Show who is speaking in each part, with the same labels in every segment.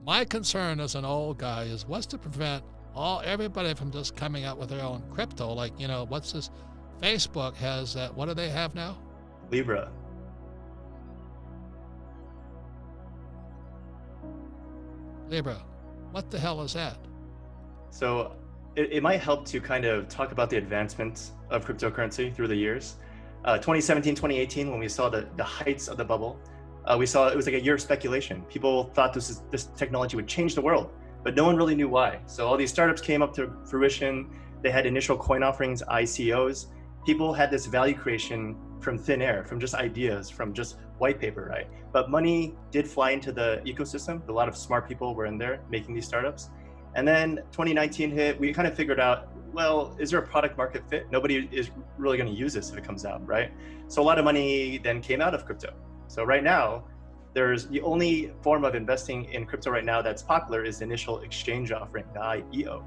Speaker 1: My concern as an old guy is what's to prevent everybody from just coming out with their own crypto. Like, what's this? Facebook has that. What do they have now?
Speaker 2: Libra.
Speaker 1: Libra. What the hell is that?
Speaker 2: So it might help to kind of talk about the advancements of cryptocurrency through the years. 2017, 2018, when we saw the heights of the bubble, we saw it was like a year of speculation. People thought this technology would change the world, but no one really knew why. So all these startups came up to fruition. They had initial coin offerings, ICOs. People had this value creation from thin air, from just ideas, from just white paper, right? But money did fly into the ecosystem. A lot of smart people were in there making these startups. And then 2019 hit, we kind of figured out, well, is there a product market fit? Nobody is really going to use this if it comes out, right? So a lot of money then came out of crypto. So right now, there's the only form of investing in crypto right now that's popular is the initial exchange offering, the IEO.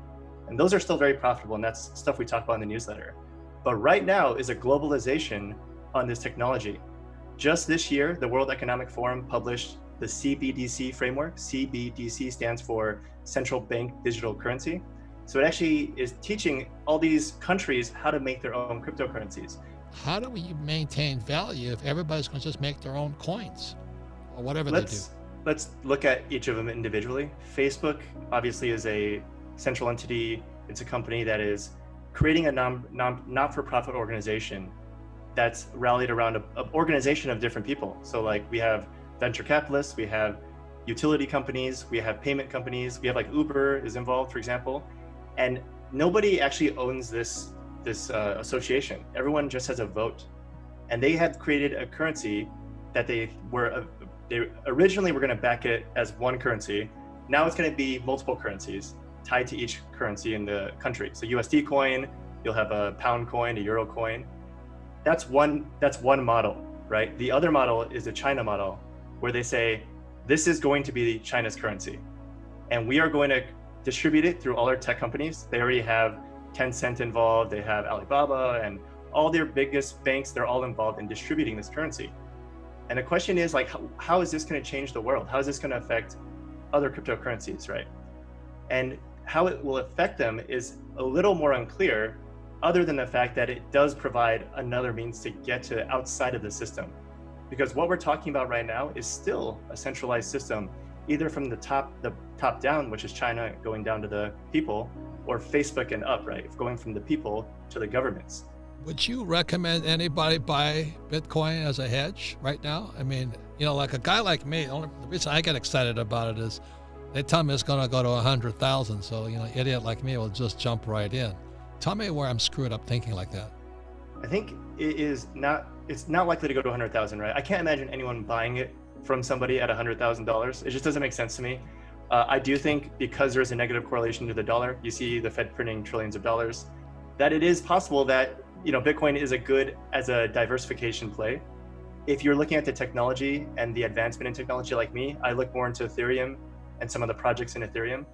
Speaker 2: And those are still very profitable, and that's stuff we talk about in the newsletter. But right now is a globalization on this technology. Just this year, the World Economic Forum published the CBDC framework. CBDC stands for Central Bank Digital Currency. So it actually is teaching all these countries how to make their own cryptocurrencies.
Speaker 1: How do we maintain value if everybody's going to just make their own coins or whatever they do?
Speaker 2: Let's look at each of them individually. Facebook obviously is a central entity. It's a company that is creating a not-for-profit organization that's rallied around an organization of different people. So like we have venture capitalists, we have utility companies, we have payment companies, we have like Uber is involved, for example, and nobody actually owns this association. Everyone just has a vote, and they have created a currency that they originally were going to back it as one currency. Now it's going to be multiple currencies tied to each currency in the country. So USD coin, you'll have a pound coin, a euro coin. That's one model, right? The other model is the China model, where they say, this is going to be China's currency. And we are going to distribute it through all our tech companies. They already have Tencent involved, they have Alibaba, and all their biggest banks, they're all involved in distributing this currency. And the question is like, how is this going to change the world? How is this going to affect other cryptocurrencies, right? And how it will affect them is a little more unclear, other than the fact that it does provide another means to get to outside of the system. Because what we're talking about right now is still a centralized system, either from the top down, which is China going down to the people, or Facebook and up, right? Going from the people to the governments.
Speaker 1: Would you recommend anybody buy Bitcoin as a hedge right now? I mean, like a guy like me, the reason I get excited about it is they tell me it's going to go to 100,000. So, idiot like me will just jump right in. Tell me where I'm screwed up thinking like that.
Speaker 2: I think it's not likely to go to 100,000, right? I can't imagine anyone buying it from somebody at $100,000. It just doesn't make sense to me. I do think because there's a negative correlation to the dollar, you see the Fed printing trillions of dollars, that it is possible that Bitcoin is as a diversification play. If you're looking at the technology and the advancement in technology like me, I look more into Ethereum and some of the projects in Ethereum.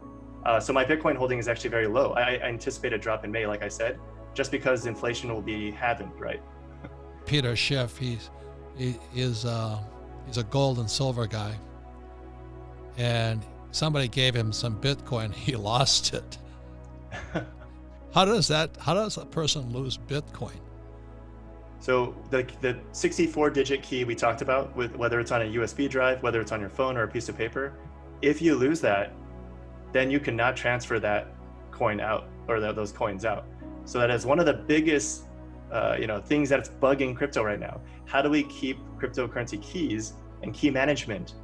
Speaker 2: So my Bitcoin holding is actually very low. I anticipate a drop in May, like I said, just because inflation will be halved, right?
Speaker 1: Peter Schiff, he's a gold and silver guy, and somebody gave him some Bitcoin. He lost it. How does a person lose Bitcoin?
Speaker 2: So the 64-digit key we talked about, with whether it's on a USB drive, whether it's on your phone or a piece of paper, if you lose that, then you cannot transfer that coin out, or those coins out. So that is one of the biggest things that's bugging crypto right now. How do we keep cryptocurrency keys and key management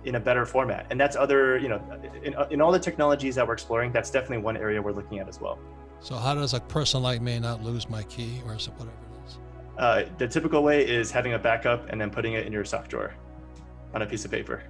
Speaker 2: in a better format? And that's in all the technologies that we're exploring, that's definitely one area we're looking at as well.
Speaker 1: So how does a person like me not lose my key or whatever it is?
Speaker 2: The typical way is having a backup and then putting it in your sock drawer on a piece of paper.